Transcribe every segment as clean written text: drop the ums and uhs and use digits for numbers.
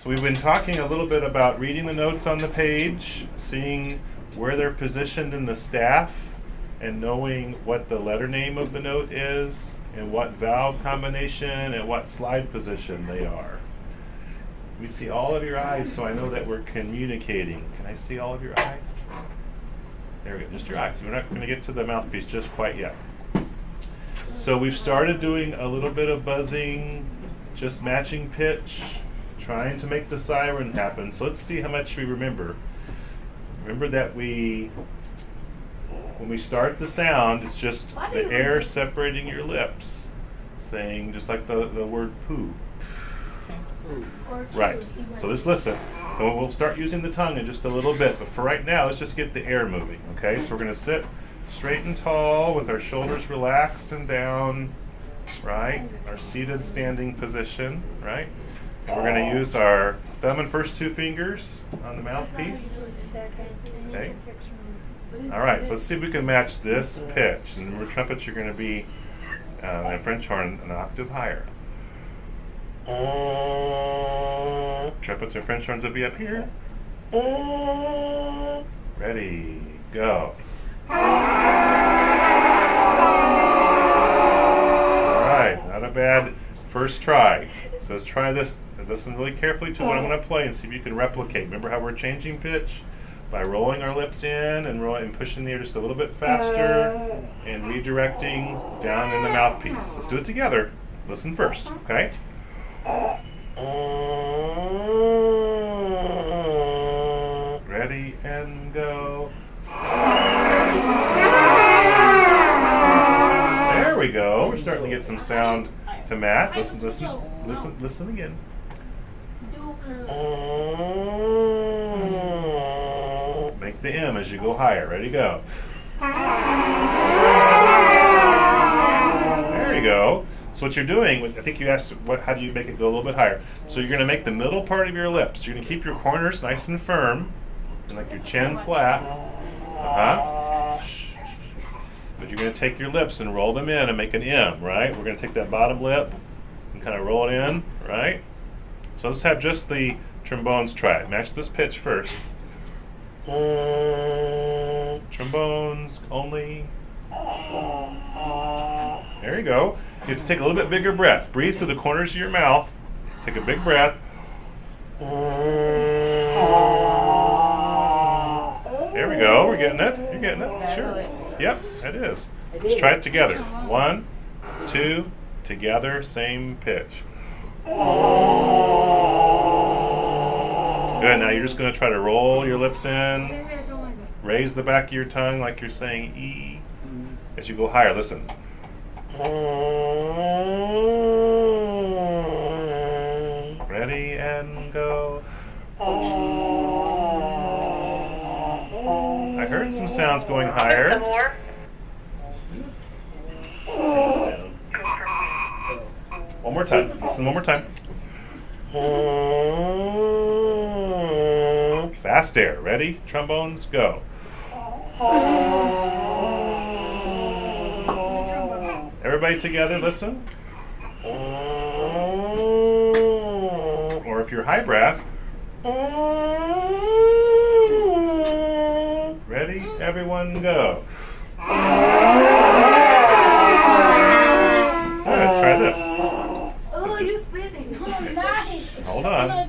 So we've been talking a little bit about reading the notes on the page, seeing where they're positioned in the staff, and knowing what the letter name of the note is, and what valve combination and what slide position they are. We see all of your eyes, so I know that we're communicating. Can I see all of your eyes? There we go, just your eyes. We're not going to get to the mouthpiece just quite yet. So we've started doing a little bit of buzzing, just matching pitch, trying to make the siren happen. So let's see how much we remember. Remember that when we start the sound, it's just the air separating your lips, saying just like the word poo. Right. So just listen. So we'll start using the tongue in just a little bit, but for right now, let's just get the air moving, okay? So we're going to sit straight and tall with our shoulders relaxed and down, right? Our seated standing position, right? And we're going to use our thumb and first two fingers on the mouthpiece. Okay. All right, so let's see if we can match this pitch. And remember, trumpets, you're going to be, and French horn, an octave higher. Trumpets or French horns will be up here. Ready, go. Alright, not a bad first try. So let's try this. Listen really carefully to what I'm going to play and see if you can replicate. Remember how we're changing pitch? By rolling our lips in and pushing the air just a little bit faster and redirecting down in the mouthpiece. Let's do it together. Listen first, okay? Ready and go. There we go. We're starting to get some sound to match. Listen again. Make the M as you go higher. Ready, go. There you go. So what you're doing, I think you asked, how do you make it go a little bit higher? So you're going to make the middle part of your lips. You're going to keep your corners nice and firm, and like your chin flat. But you're going to take your lips and roll them in and make an M, right? We're going to take that bottom lip and kind of roll it in, right? So let's have just the trombones try it. Match this pitch first. Trombones only. There you go. You have to take a little bit bigger breath. Breathe through the corners of your mouth. Take a big breath. There we go. We're getting it. You're getting it. Sure. Yep, it is. Let's try it together. 1, 2, together, same pitch. Good. Now you're just going to try to roll your lips in. Raise the back of your tongue like you're saying E. As you go higher, listen. Ready and go. I heard some sounds going higher. One more time. Listen one more time. Fast air. Ready? Trombones, go. Everybody together, listen. Or if you're high brass. Ready? Everyone go. Good. Try this. Oh, you're spinning. Hold on.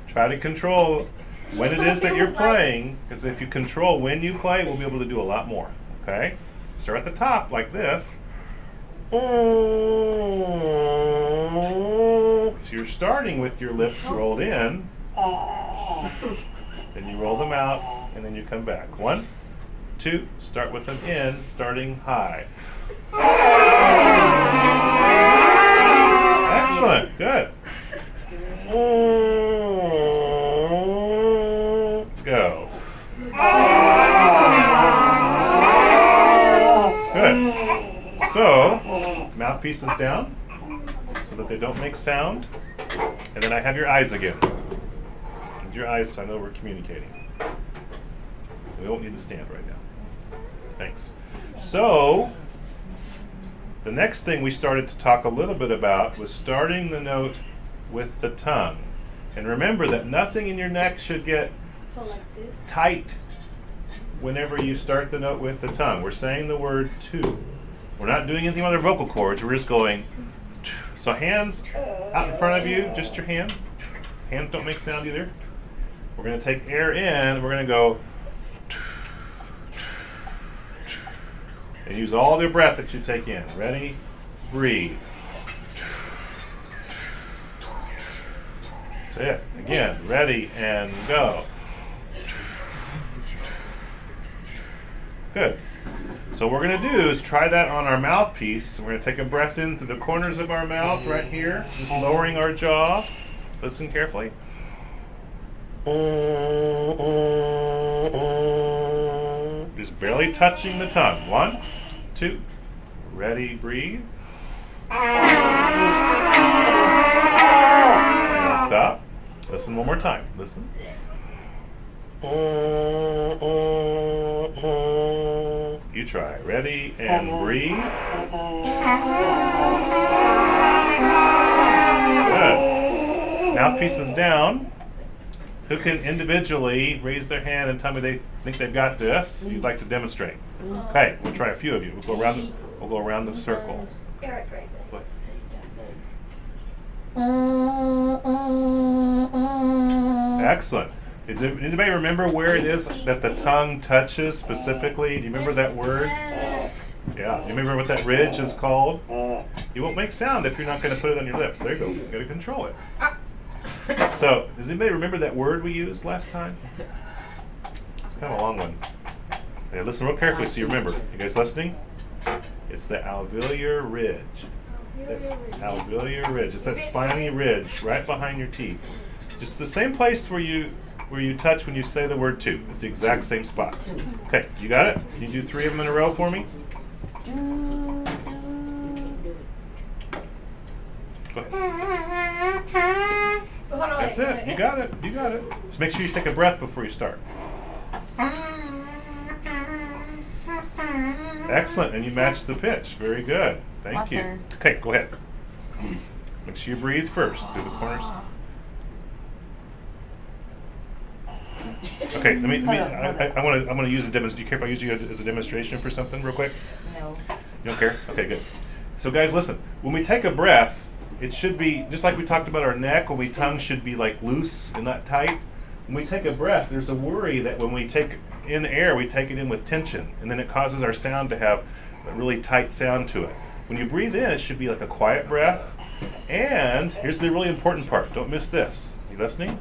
Try to control when it is that you're playing, because if you control when you play, we'll be able to do a lot more. Okay? Start at the top like this. So you're starting with your lips rolled in. Then you roll them out, and then you come back. 1, 2, start with them in, starting high. Excellent, good. Go. Good. So, mouthpiece is down so that they don't make sound. And then I have your eyes again. And your eyes so I know we're communicating. We won't need the stand right now. Thanks. So, the next thing we started to talk a little bit about was starting the note with the tongue. And remember that nothing in your neck should get So like this. tight whenever you start the note with the tongue. We're saying the word to. We're not doing anything with our vocal cords. We're just going. So hands out in front of you, just your hand. Hands don't make sound either. We're going to take air in. We're going to go. And use all the breath that you take in. Ready? Breathe. That's it. Again, ready and go. Good. So what we're going to do is try that on our mouthpiece. We're going to take a breath in through the corners of our mouth right here, just lowering our jaw. Listen carefully. Just barely touching the tongue. 1, 2. Ready, breathe. And stop. Listen one more time. Listen. You try. Ready and breathe. Good. Mouthpiece is down. Who can individually raise their hand and tell me they think they've got this? You'd like to demonstrate. Okay, we'll try a few of you. We'll go around the circle. Eric, right there. Excellent. Does anybody remember where it is that the tongue touches specifically? Do you remember that word? Yeah. Do you remember what that ridge is called? You won't make sound if you're not going to put it on your lips. There you go. You've got to control it. So, does anybody remember that word we used last time? It's kind of a long one. Okay, listen real carefully so you remember. You guys listening? It's the alveolar ridge. That's alveolar ridge. It's that spiny ridge right behind your teeth. Just the same place where you touch when you say the word to. It's the exact same spot. Okay, you got it? Can you do 3 of them in a row for me? Go ahead. That's it. You got it. You got it. Just make sure you take a breath before you start. Excellent. And you match the pitch. Very good. Thank you. Okay, go ahead. Make sure you breathe first through the corners. Okay, I want to use a demonstration. Do you care if I use you as a demonstration for something real quick? No. You don't care? Okay, good. So guys, listen. When we take a breath, it should be, just like we talked about our neck, when we tongue should be like loose and not tight. When we take a breath, there's a worry that when we take in air, we take it in with tension, and then it causes our sound to have a really tight sound to it. When you breathe in, it should be like a quiet breath. And here's the really important part. Don't miss this. You listening?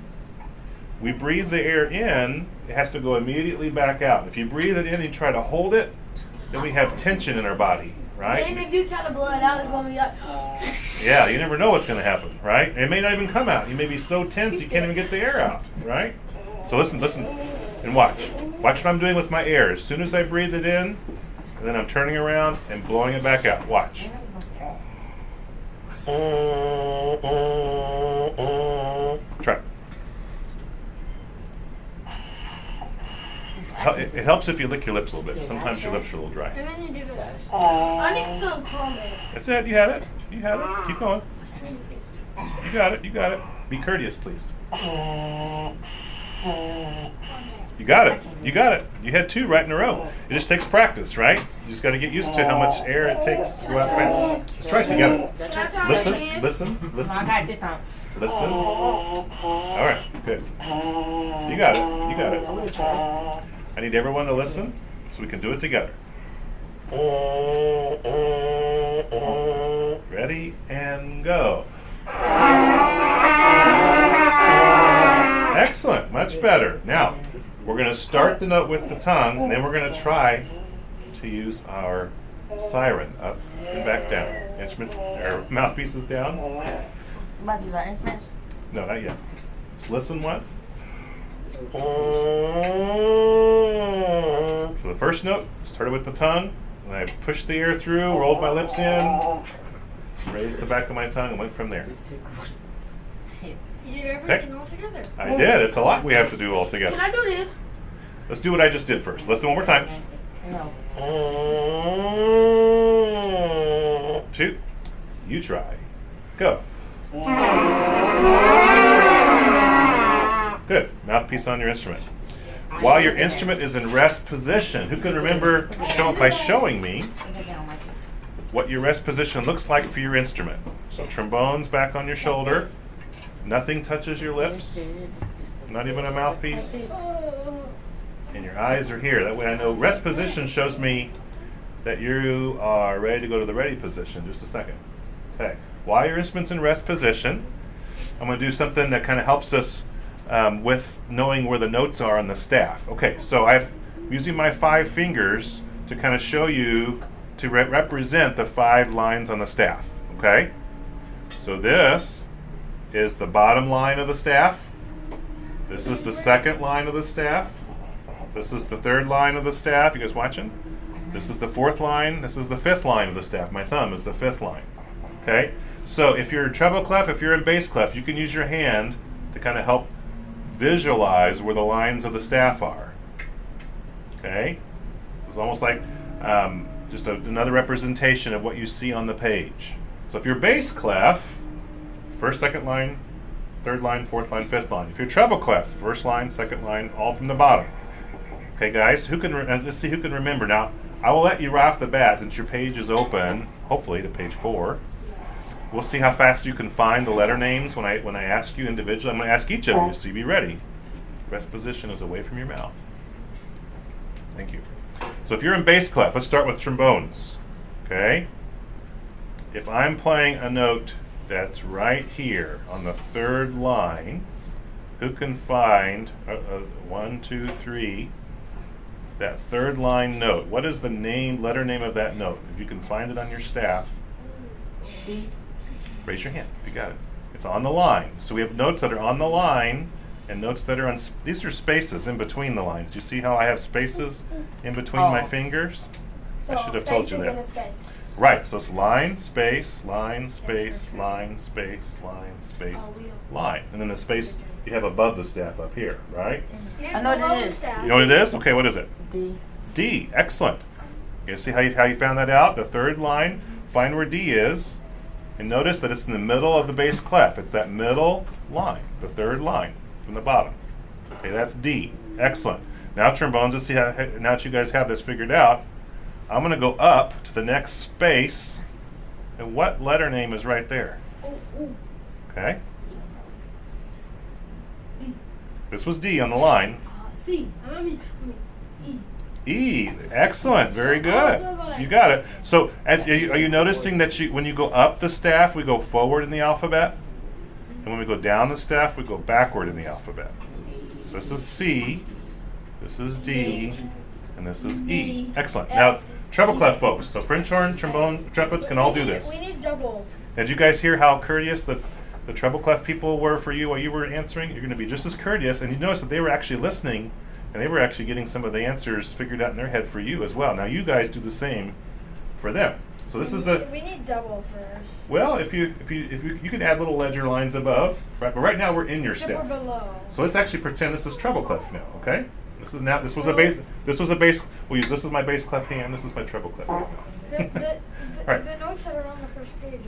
We breathe the air in, it has to go immediately back out. If you breathe it in and you try to hold it, then we have tension in our body, right? And if you try to blow it out, it's going to be like... Yeah, you never know what's going to happen, right? It may not even come out. You may be so tense you can't even get the air out, right? So listen, and watch. Watch what I'm doing with my air. As soon as I breathe it in, and then I'm turning around and blowing it back out. Watch. Try. It helps if you lick your lips a little bit. Sometimes your lips are a little dry. And then you do this. I need some comment. That's it. You had it. You had it. Keep going. You got it. You got it. Be courteous, please. You got it. You got it. You had 2 right in a row. It just takes practice, right? You just got to get used to how much air it takes to go out fast. Let's try it together. Can I try Listen. it again? Listen. I Listen. got this time. Listen. All right. Good. You got it. You got it. I need everyone to listen so we can do it together. Ready and go. Excellent. Much better. Now, we're going to start the note with the tongue, and then we're going to try to use our siren up and back down. Instruments, our mouthpieces down. About to use our instruments? No, not yet. Just listen once. So the first note started with the tongue, and I pushed the air through, rolled my lips in, raised the back of my tongue, and went from there. You did everything all together. I did. It's a lot we have to do all together. Can I do this? Let's do what I just did first. Listen one more time. No. 2. You try. Go. Mouthpiece on your instrument. While your instrument is in rest position, who can remember by showing me what your rest position looks like for your instrument? So trombones back on your shoulder. Nothing touches your lips. Not even a mouthpiece. And your eyes are here. That way I know rest position shows me that you are ready to go to the ready position. Just a second. Okay. While your instrument's in rest position, I'm going to do something that kind of helps us with knowing where the notes are on the staff. Okay, so I'm using my 5 fingers to kind of show you to represent the 5 lines on the staff. Okay? So this is the bottom line of the staff. This is the second line of the staff. This is the third line of the staff. You guys watching? This is the 4th line. This is the 5th line of the staff. My thumb is the 5th line. Okay? So if you're in treble clef, if you're in bass clef, you can use your hand to kind of help visualize where the lines of the staff are. Okay? This is almost like just another representation of what you see on the page. So if you're bass clef, 1st, 2nd line, 3rd line, 4th line, 5th line. If you're treble clef, 1st line, 2nd line, all from the bottom. Okay, guys, who can let's see who can remember. Now, I will let you right off the bat, since your page is open, hopefully to page 4. We'll see how fast you can find the letter names when I ask you individually. I'm going to ask each of you, so you be ready. Rest position is away from your mouth. Thank you. So if you're in bass clef, let's start with trombones. Okay? If I'm playing a note that's right here on the 3rd line, who can find 1, 2, 3, that 3rd line note? What is the letter name of that note? If you can find it on your staff, C. Raise your hand if you got it. It's on the line. So we have notes that are on the line and notes that are on, these are spaces in between the lines. Do you see how I have spaces in between my fingers? I should have told you that. In a space. Right, so it's line, space, line, space, line, space, line, space, line. And then the space you have above the staff up here, right? I know what it is. You know what it is? Okay, what is it? D. D, excellent. You see how you found that out? The 3rd line, find where D is. And notice that it's in the middle of the bass clef. It's that middle line, the 3rd line from the bottom. Okay, that's D. Excellent. Now trombones, let's see how, now that you guys have this figured out, I'm going to go up to the next space. And what letter name is right there? Okay. D. This was D on the line. C. I mean, E. E, excellent, very good. You got it. So, are you noticing that when you go up the staff, we go forward in the alphabet, and when we go down the staff, we go backward in the alphabet. So this is C, this is D, and this is E. Excellent. Now, treble clef folks. So French horn, trombone, trumpets can all do this. We need double. Did you guys hear how courteous the treble clef people were for you while you were answering? You're going to be just as courteous, and you notice that they were actually listening. And they were actually getting some of the answers figured out in their head for you as well. Now you guys do the same for them. So this is the. We need double first. Well, if you can add little ledger lines above, right? But right now we're in your Triple step. below. So let's actually pretend this is treble clef now. Okay. This was a bass. This was a bass. This is my bass clef hand. This is my treble clef hand. Right. The notes that are on the first page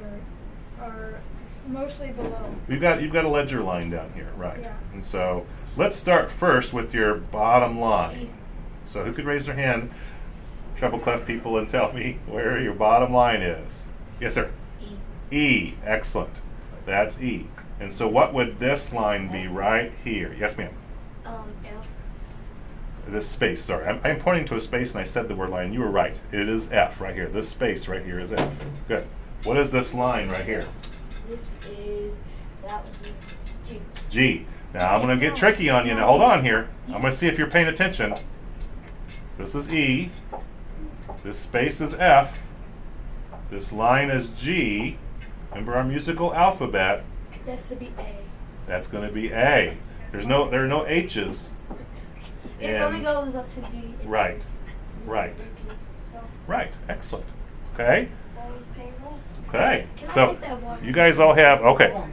are mostly below. You've got a ledger line down here, right? Yeah. And so let's start first with your bottom line. So who could raise their hand, treble clef people, and tell me where your bottom line is? Yes, sir. E. E. Excellent. That's E. And so what would this line be right here? Yes, ma'am. F. This space. Sorry, I'm pointing to a space, and I said the word line. You were right. It is F right here. This space right here is F. Good. What is this line right here? This is that would be G. G. Now I'm going to get tricky on you. Now hold on here. I'm going to see if you're paying attention. So this is E. This space is F. This line is G. Remember our musical alphabet. This would be A. That's going to be A. There are no H's. It only goes up to G. Right. Right. So Right. Excellent. Okay. that was painful. Okay. Can I So get that one? you guys all have okay.